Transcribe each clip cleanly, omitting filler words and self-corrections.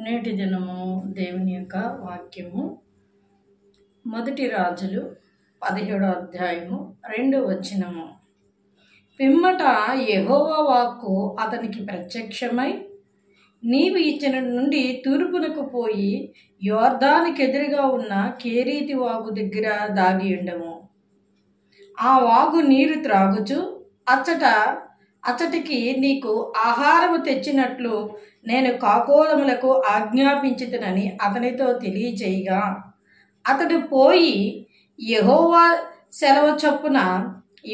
నేటి దినము దేవుని యొక్క వాక్యము మొదటి రాజులు 17వ అధ్యాయము 2వ వచనము. పిమ్మట యెహోవా వాక్కు అతనికి ప్రత్యక్షమై, నీవు ఇచ్చట నుండి తూర్పునకు పోయి యోర్దానుకు ఎదురుగా ఉన్న కేరీతి వాగు దగ్గర దాగి ఉండము. ఆ వాగు నీరు త్రాగుచు అచ్చటికి నీకు ఆహారము తెచ్చినట్లు నేను కాకోలములకు ఆజ్ఞాపించుతునని అతనితో తెలియచేయగా, అతడు పోయి యెహోవా సెలవు చొప్పున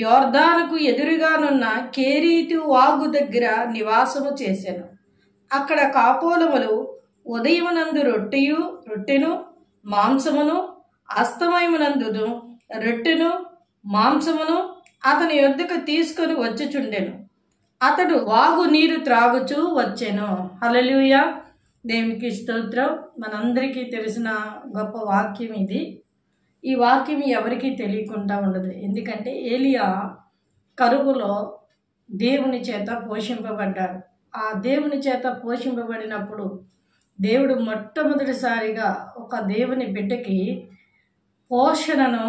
యోర్దానుకు ఎదురుగానున్న కేరీతు వాగు దగ్గర నివాసము చేసెను. అక్కడ కాకోలములు ఉదయమునందు రొట్టెను మాంసమును, అస్తమయమునందును రొట్టెను మాంసమును అతని యొద్దకు తీసుకొని వచ్చుచుండెను. అతడు వాగు నీరు త్రాగుచూ వచ్చెను. హల్లెలూయా, దేవునికి స్తోత్రం. మనందరికీ తెలిసిన గొప్ప వాక్యం ఇది. ఈ వాక్యం ఎవరికీ తెలియకుండా ఉండదు. ఎందుకంటే ఏలియా కరువులో దేవుని చేత పోషింపబడ్డాడు. ఆ దేవుని చేత పోషింపబడినప్పుడు దేవుడు మొట్టమొదటిసారిగా ఒక దేవుని బిడ్డకి పోషణను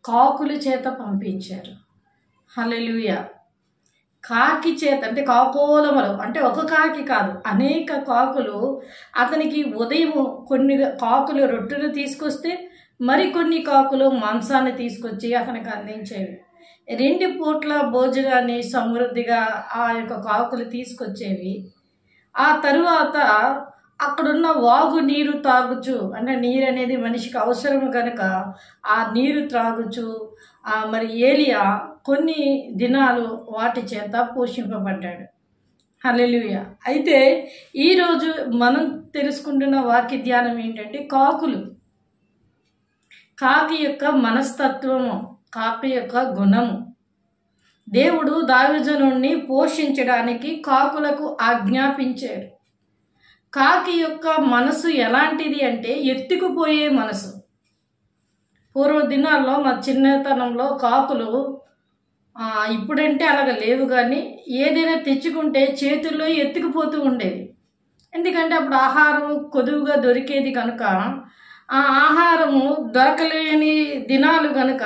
కాకుల చేత పంపించారు. హల్లెలూయా. కాకి చేత అంటే కాకోలములు అంటే ఒక కాకి కాదు, అనేక కాకులు అతనికి ఉదయం కొన్ని కాకులు రొట్టెలు తీసుకొస్తే మరికొన్ని కాకులు మాంసాన్ని తీసుకొచ్చి అతనికి అందించేవి. 2 పూట్ల భోజనాన్ని సమృద్ధిగా ఆ యొక్క కాకులు తీసుకొచ్చేవి. ఆ తరువాత అక్కడున్న వాగు నీరు తాగుచు, అంటే నీరు అనేది మనిషికి అవసరం కనుక ఆ నీరు త్రాగుచు మరి ఏలియా కొన్ని దినాలు వాటి చేత పోషింపబడ్డాడు. హల్లెలూయా. అయితే ఈరోజు మనం తెలుసుకుంటున్న వాక్య ధ్యానం ఏంటంటే కాకి యొక్క మనస్తత్వము, కాకి యొక్క గుణము. దేవుడు దావీదుని పోషించడానికి కాకులకు ఆజ్ఞాపించాడు. కాకి యొక్క మనసు ఎలాంటిది అంటే ఎత్తుకుపోయే మనసు. పూర్వ దినాల్లో మా చిన్నతనంలో కాకులు, ఇప్పుడంటే అలాగ లేవు, కానీ ఏదైనా తెచ్చుకుంటే చేతుల్లో ఎత్తుకుపోతూ ఉండేది. ఎందుకంటే అప్పుడు ఆహారం కొదువుగా దొరికేది కనుక, ఆ ఆహారము దొరకలేని దినాలు కనుక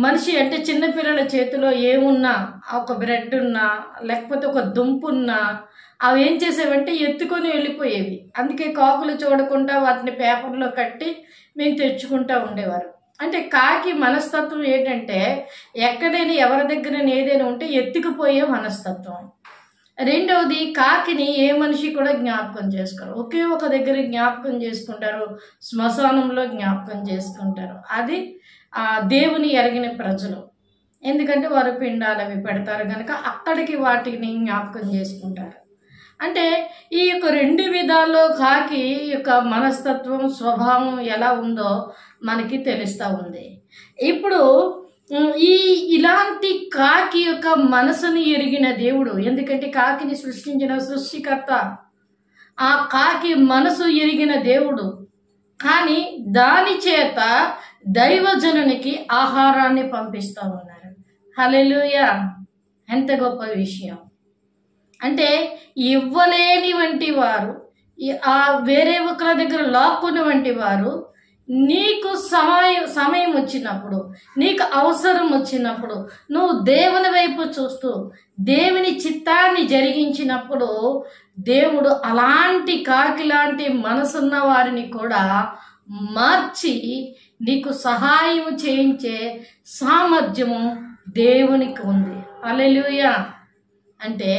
మనిషి అంటే చిన్నపిల్లల చేతిలో ఏమున్నా, ఒక బ్రెడ్ ఉన్నా లేకపోతే ఒక దుంపు ఉన్నా అవి ఏం చేసేవంటే ఎత్తుకొని వెళ్ళిపోయేవి. అందుకే కాకులు చూడకుండా వాటిని పేపర్లో కట్టి మేము తెచ్చుకుంటూ ఉండేవారు. అంటే కాకి మనస్తత్వం ఏంటంటే ఎక్కడైనా ఎవరి దగ్గర ఏదైనా ఉంటే ఎత్తుకుపోయే మనస్తత్వం. రెండవది, కాకిని ఏ మనిషి కూడా జ్ఞాపకం చేసుకోరు. ఒకే ఒక దగ్గర జ్ఞాపకం చేసుకుంటారు, శ్మశానంలో జ్ఞాపకం చేసుకుంటారు. అది దేవుని ఎరిగిన ప్రజలు. ఎందుకంటే వారు పిండాలు అవి పెడతారు కనుక అక్కడికి వాటిని జ్ఞాపకం చేసుకుంటారు. అంటే ఈ యొక్క 2 విధాల్లో కాకి యొక్క మనస్తత్వం, స్వభావం ఎలా ఉందో మనకి తెలుస్తూ ఉంది. ఇప్పుడు ఇలాంటి కాకి యొక్క మనసును ఎరిగిన దేవుడు, ఎందుకంటే కాకిని సృష్టించిన సృష్టికర్త ఆ కాకి మనసు ఎరిగిన దేవుడు, కానీ దాని చేత దైవజనునికి ఆహారాన్ని పంపిస్తూ ఉన్నారు. హల్లెలూయా, ఎంత గొప్ప విషయం. అంటే ఇవ్వలేని వంటి వారు, వేరే ఒకరి దగ్గర లాక్కుని వంటి వారు, నీకు సమయం వచ్చినప్పుడు, నీకు అవసరం వచ్చినప్పుడు నువ్వు దేవుని వైపు చూస్తూ దేవుని చిత్తాన్ని జరిగించినప్పుడు దేవుడు అలాంటి కాకి లాంటి మనసున్న వారిని కూడా మార్చి నీకు సహాయం చేయించే సామర్థ్యము దేవునికి ఉంది. హల్లెలూయా. అంటే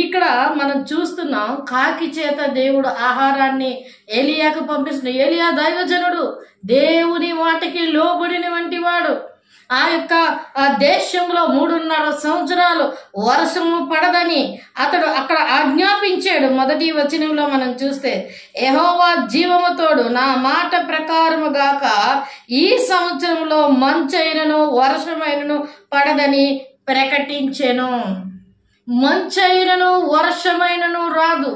ఇక్కడ మనం చూస్తున్నాం, కాకి చేత దేవుడు ఆహారాన్ని ఏలియాకు పంపిస్తున్నాడు. ఏలియా దైవజనుడు, దేవుని వాటికి లోబడిన వంటి వాడు. ఆ యొక్క దేశంలో 3.5 సంవత్సరాలు వర్షము పడదని అతడు అక్కడ ఆజ్ఞాపించాడు. మొదటి వచనంలో మనం చూస్తే, యెహోవా జీవముతోడు నా మాట ప్రకారము గాక ఈ సంవత్సరంలో మంచైనను వర్షమైనను పడదని ప్రకటించెను. మంచైనను వర్షమైనను రాదు.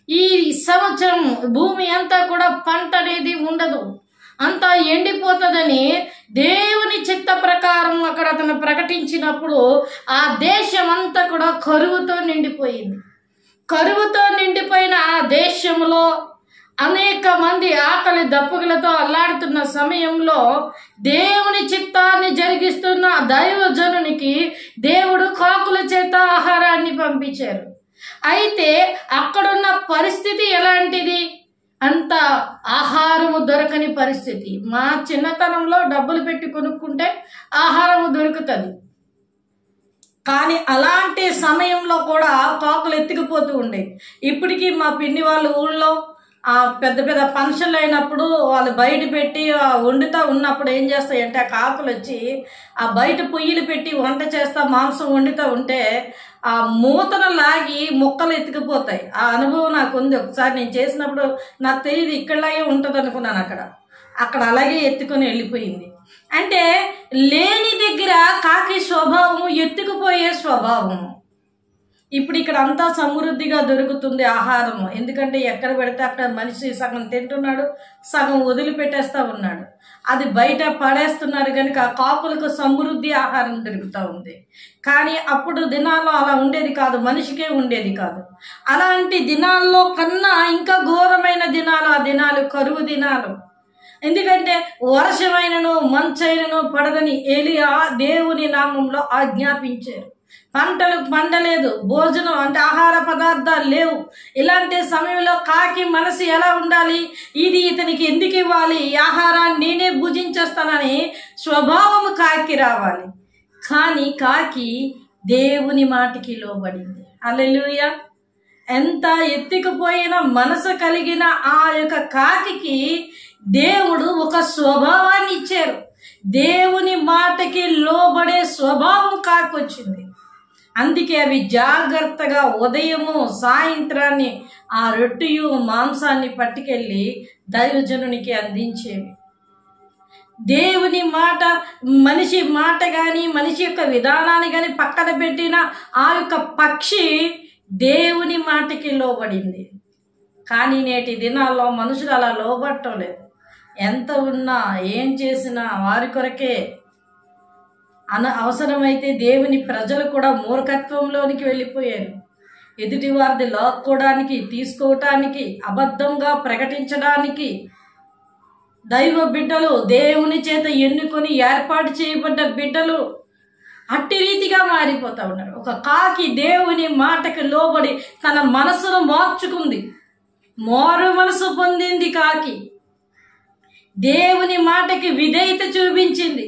ఈ సంవత్సరం భూమి అంతా కూడా పంట అనేది ఉండదు, అంతా ఎండిపోతుందని దేవుని చిత్త ప్రకారం అక్కడ అతను ప్రకటించినప్పుడు ఆ దేశం అంతా కూడా కరువుతో నిండిపోయింది. కరువుతో నిండిపోయిన ఆ దేశంలో అనేక మంది ఆకలి దప్పులతో అల్లాడుతున్న సమయంలో దేవుని చిత్తాన్ని జరిగిస్తున్న దైవజనునికి దేవుడు కాకుల చేత ఆహారాన్ని పంపించారు. అయితే అక్కడున్న పరిస్థితి ఎలాంటిది? అంత ఆహారము దొరకని పరిస్థితి. మా చిన్నతనంలో డబ్బులు పెట్టి కొనుక్కుంటే ఆహారము దొరుకుతుంది, కానీ అలాంటి సమయంలో కూడా కాకులు ఎత్తుకుపోతూ ఉండేవి. ఇప్పటికీ మా పిన్ని వాళ్ళ ఊళ్ళో పెద్ద పెద్ద ఫంక్షన్లు అయినప్పుడు వాళ్ళు బయట పెట్టి వండుతూ ఉన్నప్పుడు ఏం చేస్తాయంటే ఆ కాకులు వచ్చి ఆ బయట పొయ్యిలు పెట్టి వంట చేస్తా మాంసం వండుతూ ఉంటే ఆ మూతను లాగి ముక్కలు ఎత్తుకుపోతాయి. ఆ అనుభవం నాకు ఉంది. ఒకసారి నేను చేసినప్పుడు నాకు తెలియదు ఇక్కడలాగే ఉంటుంది అనుకున్నాను. అక్కడ అలాగే ఎత్తుకొని వెళ్ళిపోయింది. అంటే లేని దగ్గర కాకి స్వభావము ఎత్తుకుపోయే స్వభావము. ఇప్పుడు ఇక్కడ అంతా సమృద్ధిగా దొరుకుతుంది ఆహారము. ఎందుకంటే ఎక్కడ పెడితే అక్కడ మనిషి సగం తింటున్నాడు, సగం వదిలిపెట్టేస్తూ ఉన్నాడు. అది బయట పడేస్తున్నారు కనుక కాకులకు సమృద్ధి ఆహారం దొరుకుతూ ఉంది. కానీ అప్పుడు దినాల్లో అలా ఉండేది కాదు, మనిషికే ఉండేది కాదు. అలాంటి దినాల్లో కన్నా ఇంకా ఘోరమైన దినాలు ఆ దినాలు కరువు దినాలు. ఎందుకంటే వర్షమైనను మంచైనను పడదని ఏలియా దేవుని నామంలో ఆజ్ఞాపించారు. పంటలు పండలేదు, భోజనం అంటే ఆహార పదార్థాలు లేవు. ఇలాంటి సమయంలో కాకి మనసు ఎలా ఉండాలి? ఇది ఇతనికి ఎందుకు ఇవ్వాలి, ఈ ఆహారాన్ని నేనే భుజించేస్తానని స్వభావము కాకి రావాలి. కానీ కాకి దేవుని మాటకి లోబడింది. హల్లెలూయా. ఎంత ఎత్తుకుపోయిన మనసు కలిగిన ఆ యొక్క కాకి దేవుడు ఒక స్వభావాన్ని ఇచ్చారు. దేవుని మాటకి లోబడే స్వభావం కాకి వచ్చింది. అందుకే అవి జాగ్రత్తగా ఉదయము సాయంత్రాన్ని ఆ రొట్టెయు మాంసాన్ని పట్టుకెళ్ళి దైవజనునికి అందించేవి. దేవుని మాట, మనిషి మాట కానీ మనిషి యొక్క విధానాన్ని కానీ పక్కన పెట్టిన ఆ యొక్క పక్షి దేవుని మాటకి లోబడింది. కానీ నేటి దినాల్లో మనుషులు అలా లోబడటం లేదు. ఎంత ఉన్నా ఏం చేసినా వారి కొరకే. అవసరమైతే దేవుని ప్రజలు కూడా మూర్ఖత్వంలోనికి వెళ్ళిపోయారు. ఎదుటి వారిది లాక్కోవడానికి, తీసుకోవటానికి, అబద్ధంగా ప్రకటించడానికి దైవ బిడ్డలు, దేవుని చేత ఎన్నుకొని ఏర్పాటు చేయబడ్డ బిడ్డలు అట్టి రీతిగా మారిపోతూ ఉన్నారు. ఒక కాకి దేవుని మాటకి లోబడి తన మనసును మార్చుకుంది, మారు మనసు పొందింది. కాకి దేవుని మాటకి విధేయత చూపించింది.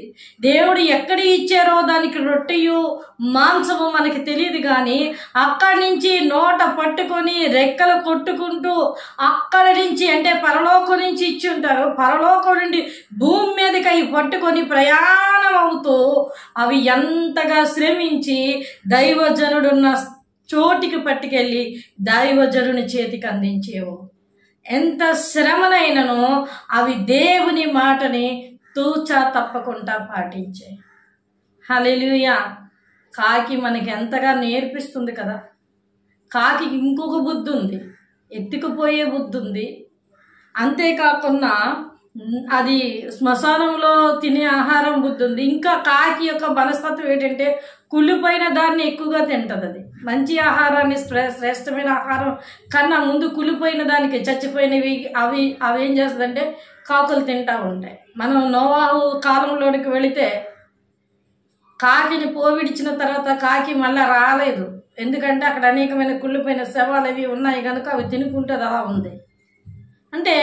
దేవుడు ఎక్కడ ఇచ్చారో దానికి రొట్టెయు మాంసము మనకి తెలియదు, కానీ అక్కడి నుంచి నోట పట్టుకొని రెక్కలు కొట్టుకుంటూ అక్కడి నుంచి అంటే పరలోకం నుంచి ఇచ్చి ఉంటారు, పరలోకం నుండి భూమి మీదకి అవి పట్టుకొని ప్రయాణం అవుతూ అవి ఎంతగా శ్రమించి దైవజనుడున్న చోటికి పట్టుకెళ్ళి దైవజనుని చేతికి అందించేవు. ఎంత శ్రమనైనను అవి దేవుని మాటని తూచా తప్పకుండా పాటించాయి. హల్లెలూయా. కాకి మనకి ఎంతగా నేర్పిస్తుంది కదా. కాకి ఇంకొక బుద్ధి ఉంది, ఎత్తుకుపోయే బుద్ధి ఉంది. అంతేకాకుండా అది శ్మశానంలో తినే ఆహారం బుద్ధి ఉంది. ఇంకా కాకి యొక్క మనస్తత్వం ఏంటంటే కుళ్ళిపోయిన దాన్ని ఎక్కువగా తింటుంది. అది మంచి ఆహారాన్ని, శ్రేష్టమైన ఆహారం కన్నా ముందు కుళ్ళిపోయిన దానికి, చచ్చిపోయినవి అవి ఏం చేస్తుందంటే కాకులు తింటూ ఉంటాయి. మనం నోవాహు కాలంలోనికి వెళితే కాకిని పోవిడిచిన తర్వాత కాకి మళ్ళీ రాలేదు. ఎందుకంటే అక్కడ అనేకమైన కుళ్ళిపోయిన శవాలు అవి ఉన్నాయి కనుక అవి తినుకుంటుంది. అలా ఉంది. అంటే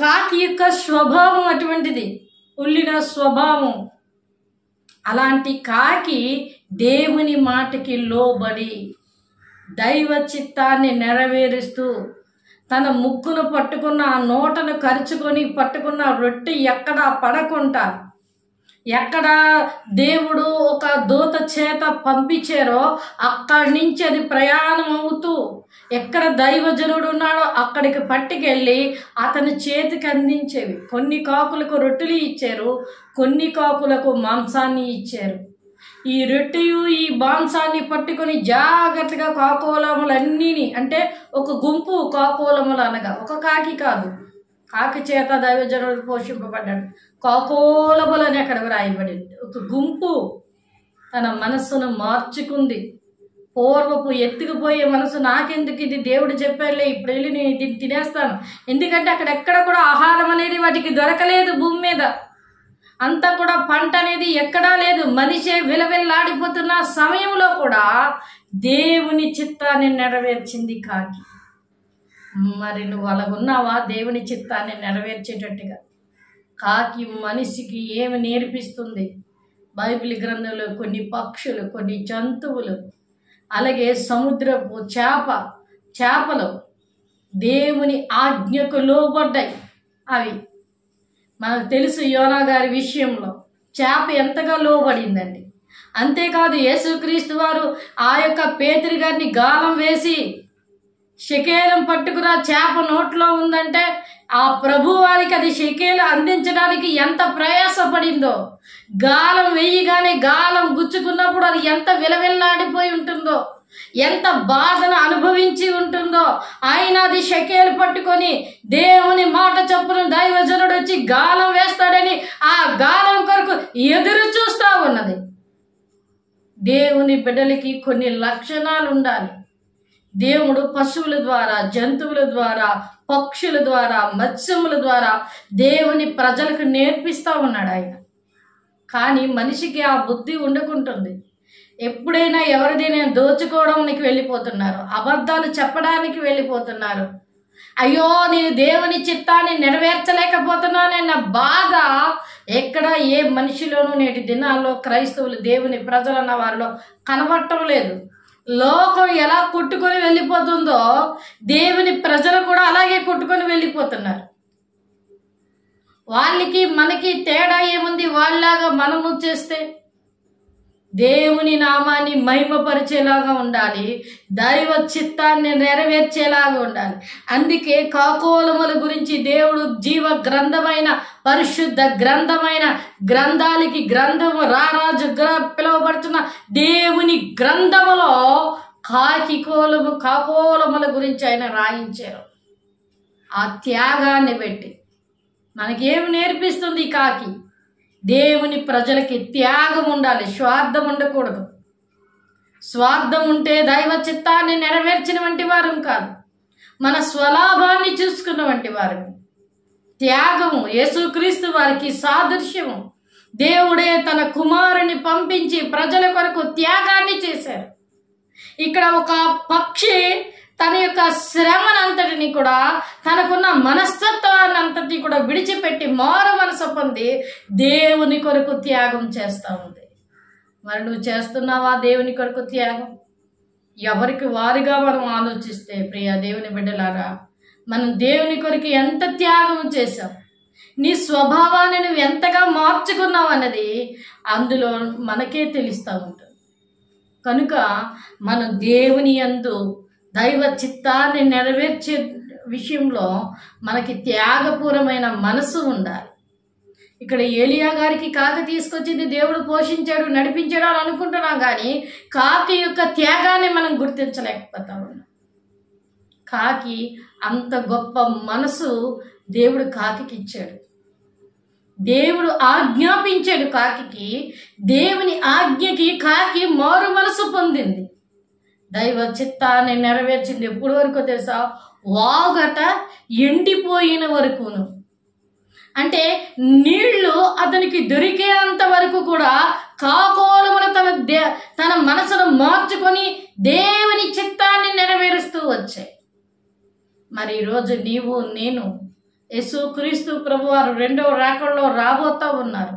కాకి యొక్క స్వభావం అటువంటిది, ఉల్లిన స్వభావం. అలాంటి కాకి దేవుని మాటకి లోబడి దైవ చిత్తాన్ని నెరవేరుస్తూ తన ముక్కును పట్టుకున్న, ఆ నోటను కరుచుకొని పట్టుకున్న రొట్టె ఎక్కడా పడకుండా, ఎక్కడ దేవుడు ఒక దూత చేత పంపించారో అక్కడి నుంచి అది ప్రయాణం అవుతూ ఎక్కడ దైవజనుడు ఉన్నాడో అక్కడికి పట్టుకెళ్ళి అతని చేతికి అందించేవి. కొన్ని కాకులకు రొట్టెలు ఇచ్చారు, కొన్ని కాకులకు మాంసాన్ని ఇచ్చారు. ఈ రొట్టెయు ఈ మాంసాన్ని పట్టుకొని జాగ్రత్తగా కాకోలములన్నీని, అంటే ఒక గుంపు కాకోలములు అనగా ఒక కాకి కాదు, కాకి చేత దైవజనుడు పోషింపబడ్డాడు. కాకోలములు అని అక్కడ వ్రాయబడింది. ఒక గుంపు తన మనస్సును మార్చుకుంది, పూర్వపు ఎత్తుకుపోయే మనసు నాకెందుకు, ఇది దేవుడు చెప్పారులే, ఇప్పుడు వెళ్ళి నేను ఇది తినేస్తాను. ఎందుకంటే అక్కడెక్కడ కూడా ఆహారం అనేది వాటికి దొరకలేదు. భూమి మీద అంతా కూడా పంట అనేది ఎక్కడా లేదు. మనిషే విలవిల్లాడిపోతున్న సమయంలో కూడా దేవుని చిత్తాన్ని నెరవేర్చింది కాకి. మరి నువ్వు అలాగున్నావా? దేవుని చిత్తాన్ని నెరవేర్చేటట్టుగా కాకి మనిషికి ఏమి నేర్పిస్తుంది? బైబిల్ గ్రంథంలో కొన్ని పక్షులు, కొన్ని జంతువులు, అలాగే సముద్రపు చేపలు దేవుని ఆజ్ఞకు లోబడ్డాయి. అవి మనకు తెలుసు. యోనా గారి విషయంలో చేప ఎంతగా లోబడిందండి. అంతేకాదు యేసుక్రీస్తు వారు ఆ యొక్క పేతురు గారిని గాలం వేసి షకేలం పట్టుకురా, చేప నోట్లో ఉందంటే ఆ ప్రభు వారికి అది షకేలు అందించడానికి ఎంత ప్రయాసపడిందో, గాలం వేయగానే గాలం గుచ్చుకున్నప్పుడు అది ఎంత విలవిల్లాడిపోయి ఉంటుందో, ఎంత బాధను అనుభవించి ఉంటుందో. ఆయన అది షకేలు పట్టుకొని దేవుని మాట చొప్పున దైవజనుడు వచ్చి గాలం వేస్తాడని ఆ గాలం కొరకు ఎదురు చూస్తూ ఉన్నది. దేవుని బిడ్డలకి కొన్ని లక్షణాలు ఉండాలి. దేవుడు పశువుల ద్వారా, జంతువుల ద్వారా, పక్షుల ద్వారా, మత్స్యముల ద్వారా దేవుని ప్రజలకు నేర్పిస్తూ ఉన్నాడు ఆయన. కానీ మనిషికి ఆ బుద్ధి ఉండకుంటుంది. ఎప్పుడైనా ఎవరిదైనా దోచుకోవడానికి వెళ్ళిపోతున్నారు, అబద్ధాలు చెప్పడానికి వెళ్ళిపోతున్నారు. అయ్యో నేను దేవుని చిత్తాన్ని నెరవేర్చలేకపోతున్నానన్న బాధ ఎక్కడ ఏ మనిషిలోనూ నేటి దినాల్లో క్రైస్తవులు, దేవుని ప్రజలన్న వారిలో కనబడటం లేదు. లోకం ఎలా కొట్టుకొని వెళ్ళిపోతుందో దేవుని ప్రజలు కూడా అలాగే కొట్టుకొని వెళ్ళిపోతున్నారు. వాళ్ళకి మనకి తేడా ఏముంది? వాళ్ళలాగా మనము చేస్తే దేవుని నామాన్ని మహిమపరిచేలాగా ఉండాలి, దైవ చిత్తాన్ని నెరవేర్చేలాగా ఉండాలి. అందుకే కాకోలముల గురించి దేవుడు జీవ గ్రంథమైన, పరిశుద్ధ గ్రంథమైన గ్రంథాలకి గ్రంథము, రారాజుగా పిలువబడుతున్న దేవుని గ్రంథములో కాకోలముల గురించి ఆయన రాయించారు. ఆ త్యాగాన్ని పెట్టి మనకేమి నేర్పిస్తుంది ఈ కాకి? దేవుని ప్రజలకి త్యాగం ఉండాలి, స్వార్థం ఉండకూడదు. స్వార్థం ఉంటే దైవ చిత్తాన్ని నెరవేర్చిన వంటి వారు కాదు, మన స్వలాభాన్ని చూసుకున్న వంటి వారు. త్యాగము యేసుక్రీస్తు వారికి సాదృశ్యము. దేవుడే తన కుమారుని పంపించి ప్రజల కొరకు త్యాగాన్ని చేశారు. ఇక్కడ ఒక పక్షి తన యొక్క శ్రమనంతటిని కూడా, తనకున్న మనస్తత్వాన్ని అంతటి కూడా విడిచిపెట్టి మారు మనసు పొంది దేవుని కొరకు త్యాగం చేస్తూ ఉంది. మరి నువ్వు చేస్తున్నావా దేవుని కొరకు త్యాగం? ఎవరికి వారిగా మనం ఆలోచిస్తే ప్రియ దేవుని బిడ్డలారా, మనం దేవుని కొరకు ఎంత త్యాగం చేశాం, నీ స్వభావాన్ని నువ్వు ఎంతగా మార్చుకున్నావు అన్నది అందులో మనకే తెలుస్తూ ఉంటుంది. కనుక మనం దేవుని యందు దైవ చిత్తాన్ని నెరవేర్చే విషయంలో మనకి త్యాగపూరమైన మనసు ఉండాలి. ఇక్కడ ఏలియా గారికి కాకి తీసుకొచ్చింది దేవుడు పోషించాడు, నడిపించాడు అని అనుకుంటున్నాం, కానీ కాకి యొక్క త్యాగాన్ని మనం గుర్తించలేకపోతా ఉన్నాం. కాకి అంత గొప్ప మనసు దేవుడు కాకి ఇచ్చాడు. దేవుడు ఆజ్ఞాపించాడు కాకి. దేవుని ఆజ్ఞకి కాకి మారు మనసు పొందింది, దైవ చిత్తాన్ని నెరవేర్చింది. ఎప్పటి వరకు తెలుసా? వాగట ఎండిపోయిన వరకును. అంటే నీళ్లు అతనికి దొరికేంత వరకు కూడా కాకోలమున తన మనసును మార్చుకొని దేవుని చిత్తాన్ని నెరవేరుస్తూ వచ్చాయి. మరి ఈరోజు నీవు నేను యేసుక్రీస్తు ప్రభువారు రెండవ రాకడలో రాబోతా ఉన్నారు.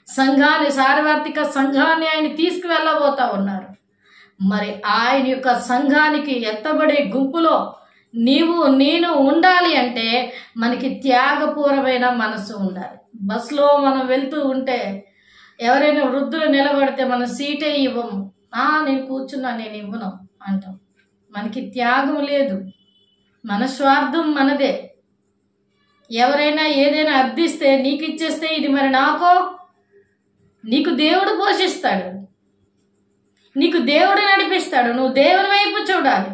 సంఘాన్ని, సార్వత్రిక సంఘాన్ని ఆయన తీసుకువెళ్ళబోతా ఉన్నారు. మరి ఆయన యొక్క సంఘానికి ఎత్తబడే గుంపులో నీవు నేను ఉండాలి అంటే మనకి త్యాగపూర్వమైన మనసు ఉండాలి. బస్సులో మనం వెళ్తూ ఉంటే ఎవరైనా వృద్ధులు నిలబడితే మనం సీటే ఇవ్వము. నేను కూర్చున్నా, నేను ఇవ్వను అంటాం. మనకి త్యాగం లేదు, మన స్వార్థం మనదే. ఎవరైనా ఏదైనా అర్థిస్తే నీకు ఇచ్చేస్తే ఇది మరి నాకో, నీకు దేవుడు పోషిస్తాడు, నీకు దేవుడు నడిపిస్తాడు, నువ్వు దేవుని వైపు చూడాలి.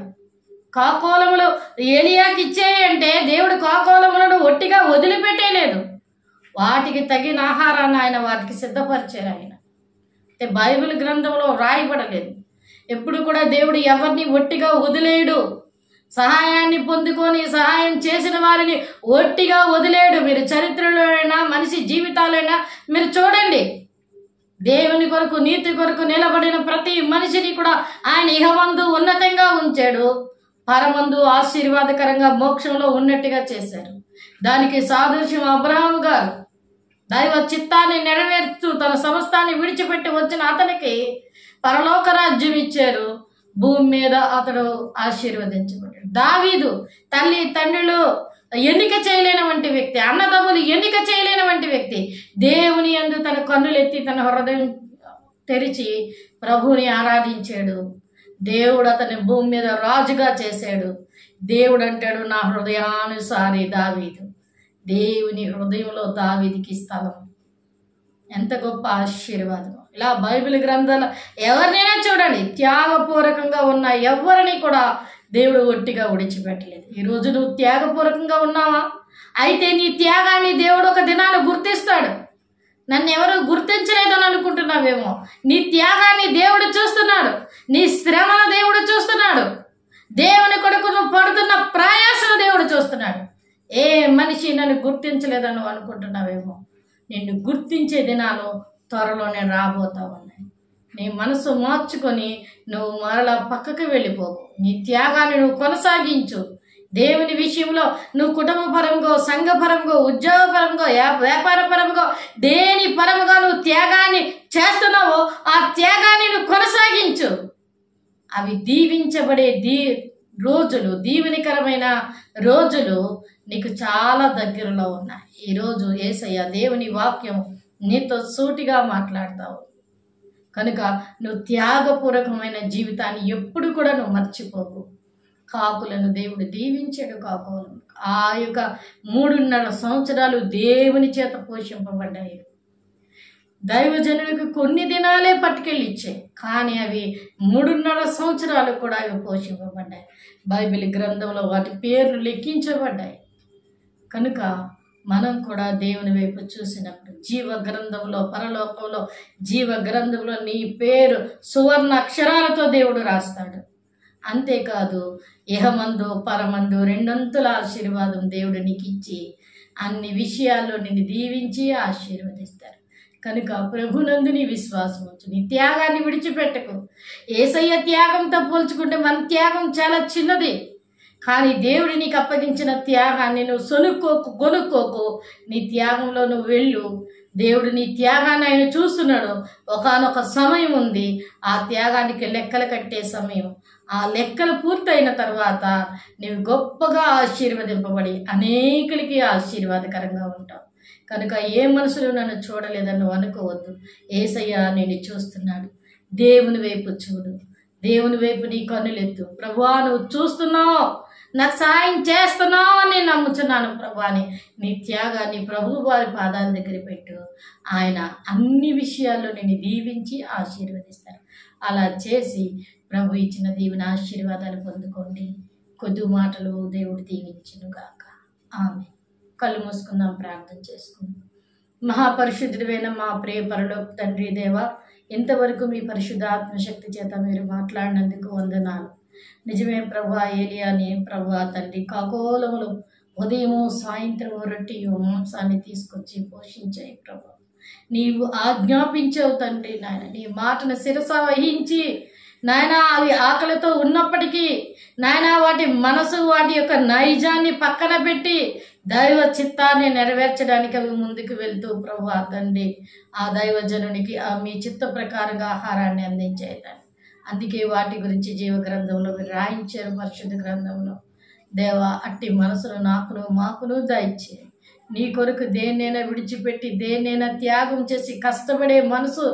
కాకోలములు ఏలియాకి ఇచ్చేయంటే దేవుడు కాకోలములను ఒట్టిగా వదిలిపెట్టేలేదు, వాటికి తగిన ఆహారాన్ని ఆయన వాటికి సిద్ధపరిచారు. ఆయన అంటే బైబిల్ గ్రంథంలో రాయబడలేదు. ఎప్పుడు కూడా దేవుడు ఎవరిని ఒట్టిగా వదిలేయడు. సహాయాన్ని పొందుకొని సహాయం చేసిన వారిని ఒట్టిగా వదిలేడు. మీరు చరిత్రలో అయినా మనిషి జీవితాలైనా మీరు చూడండి. దేవుని కొరకు నీతి కొరకు నిలబడిన ప్రతి మనిషిని కూడా ఆయన ఇహమందు ఉన్నతంగా ఉంచాడు, పరమందు ఆశీర్వాదకరంగా మోక్షంలో ఉన్నట్టుగా చేశారు. దానికి సాదృశ్యం అబ్రహాము గారు. దైవ చిత్తాన్ని నెరవేర్చుతూ తన సమస్తాన్ని విడిచిపెట్టి వచ్చిన అతనికి పరలోక రాజ్యం ఇచ్చారు. భూమి మీద అతడు ఆశీర్వదించబడ్డాడు. దావీదు తల్లి తండ్రులు ఎన్నిక చేయలేనటువంటి వ్యక్తి, అన్నదమ్ములు ఎన్నిక చేయలేనటువంటి వ్యక్తి దేవుని యందు తన కన్నులెత్తి తన హృదయం తెరిచి ప్రభువుని ఆరాధించాడు. దేవుడు అతని భూమి మీద రాజుగా చేశాడు. దేవుడు అంటాడు, నా హృదయానుసారి దావీదు. దేవుని హృదయంలో దావీదుకి స్థలం. ఎంత గొప్ప ఆశీర్వాదం. ఇలా బైబిల్ గ్రంథాలు ఎవరినైనా చూడండి, త్యాగపూర్వకంగా ఉన్న ఎవరిని కూడా దేవుడు ఒట్టిగా విడిచిపెట్టలేదు. ఈరోజు నువ్వు త్యాగపూర్వకంగా ఉన్నావా? అయితే నీ త్యాగాన్ని దేవుడు ఒక దినాన గుర్తిస్తాడు. నన్ను ఎవరు గుర్తించలేదని అనుకుంటున్నావేమో, నీ త్యాగాన్ని దేవుడు చూస్తున్నాడు, నీ శ్రమను దేవుడు చూస్తున్నాడు, దేవుని కొరకు నువ్వు పడుతున్న ప్రయాసను దేవుడు చూస్తున్నాడు. ఏ మనిషి నన్ను గుర్తించలేదని అనుకుంటున్నావేమో, నిన్ను గుర్తించే దినాలు త్వరలోనే రాబోతా ఉన్నాయి. నీ మనసు మార్చుకొని నువ్వు మరలా పక్కకు వెళ్ళిపోకు. నీ త్యాగాన్ని నువ్వు కొనసాగించు. దేవుని విషయంలో నువ్వు కుటుంబపరంగా, సంఘపరంగా, ఉద్యోగపరంగా, వ్యాపారపరంగా, దేని పరంగా నువ్వు త్యాగాన్ని చేస్తున్నావో ఆ త్యాగాన్ని నువ్వు కొనసాగించు. అవి దీవించబడే రోజులు, దీవెనికరమైన రోజులు నీకు చాలా దగ్గరలో ఉన్నాయి. ఈరోజు యేసయ్య దేవుని వాక్యం నీతో సూటిగా మాట్లాడతావు కనుక నువ్వు త్యాగపూర్వకమైన జీవితాన్ని ఎప్పుడు కూడా నువ్వు మర్చిపోకు. కాకులను దేవుడు దీవించాడు. కాకులను ఆ యొక్క 3.5 సంవత్సరాలు దేవుని చేత పోషింపబడ్డాయి. దైవజనునికి కొన్ని దినాలే పట్టుకెళ్ళి ఇచ్చాయి, కానీ అవి 3.5 సంవత్సరాలు కూడా అవి పోషింపబడ్డాయి. బైబిల్ గ్రంథంలో వాటి పేర్లు లెక్కించబడ్డాయి. కనుక మనం కూడా దేవుని వైపు చూసినప్పుడు జీవ గ్రంథంలో, పరలోకంలో జీవ గ్రంథంలో నీ పేరు సువర్ణ అక్షరాలతో దేవుడు రాస్తాడు. అంతేకాదు ఇహమందు పరమందు 2 అంతుల ఆశీర్వాదం దేవుడు నీకు ఇచ్చి అన్ని విషయాల్లో నిన్ను దీవించి ఆశీర్వదిస్తారు. కనుక ప్రభునందు నీ విశ్వాసం ఉంచు. నీ త్యాగాన్ని విడిచిపెట్టకు. యేసయ్య త్యాగంతో పోల్చుకుంటే మన త్యాగం చాలా చిన్నది, కానీ దేవుడు నీకు అప్పగించిన త్యాగాన్ని నువ్వు కొనుక్కోకు. నీ త్యాగంలో నువ్వు వెళ్ళు. దేవుడు నీ త్యాగాన్ని ఆయన చూస్తున్నాడు. ఒకానొక సమయం ఉంది, ఆ త్యాగానికి లెక్కలు కట్టే సమయం. ఆ లెక్కలు పూర్తయిన తర్వాత నీవు గొప్పగా ఆశీర్వదింపబడి అనేకులకి ఆశీర్వాదకరంగా ఉంటావు. కనుక ఏ మనుషులు నన్ను చూడలేదని నువ్వు అనుకోవద్దు. యేసయ్య నిన్ను చూస్తున్నాడు. దేవుని వైపు చూడు. దేవుని వైపు నీ కన్నులెత్తు. ప్రభువా నువ్వు చూస్తున్నావు, నాకు సహాయం చేస్తున్నావు అని నేను నమ్ముతున్నాను ప్రభు అని నీ త్యాగాన్ని ప్రభు వారి పాదాల దగ్గర పెట్టు. ఆయన అన్ని విషయాల్లో నేను దీవించి ఆశీర్వదిస్తాను. అలా చేసి ప్రభు ఇచ్చిన దీవెన ఆశీర్వాదాలు పొందుకోండి. కొద్ది మాటలు దేవుడు దీవించును గాక. ఆమె. కళ్ళు మూసుకుందాం, ప్రార్థన చేసుకుందాం. మహాపరిశుద్ధుడైన మా ప్రియ పరలోక తండ్రి దేవా, ఇంతవరకు మీ పరిశుద్ధ ఆత్మశక్తి చేత మీరు మాట్లాడినందుకు వందనాలు. నిజమే ప్రభా, ఏలియాని ప్రభా తండ్రి కాకోలములు ఉదయము సాయంత్రము రొట్టెయు మాంసాన్ని తీసుకొచ్చి పోషించాయి ప్రభా. నీవు ఆజ్ఞాపించావు తండ్రి నాయన. నీ మాటను శిరస వహించి నాయన అవి ఆకలితో ఉన్నప్పటికీ నాయన వాటి మనసు, వాటి యొక్క నైజాన్ని పక్కన పెట్టి దైవ చిత్తాన్ని నెరవేర్చడానికి అవి ముందుకు వెళ్తూ ప్రభా తండ్రి ఆ దైవజనునికి మీ చిత్త ప్రకారంగా ఆహారాన్ని అందించాయి తండ్రి. అందుకే వాటి గురించి జీవ గ్రంథంలో మీరు రాయించారు, పరిశుద్ధ గ్రంథంలో. దేవా అట్టి మనసును నాకును మాకును దయచేయి. నీ కొరకు దేన్నైనా విడిచిపెట్టి దేన్నైనా త్యాగం చేసి కష్టపడే మనసు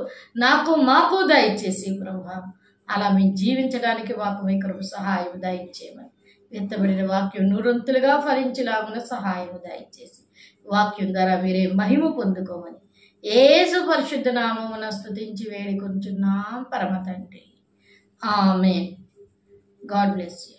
నాకు మాకు దయచేసి ప్రభా, అలా మేము జీవించడానికి మాకు మీ కృప సహాయం దయచేయమని, విత్తబడిన వాక్యం 100 ఫలించేలాగున సహాయం దయచేసి వాక్యం ద్వారా మీరే మహిమ పొందుకోమని యేసు పరిశుద్ధ నామమున స్తుతించి వేడుకొంచున్నాం పరమ తండ్రి. ఆమేన్. God bless you.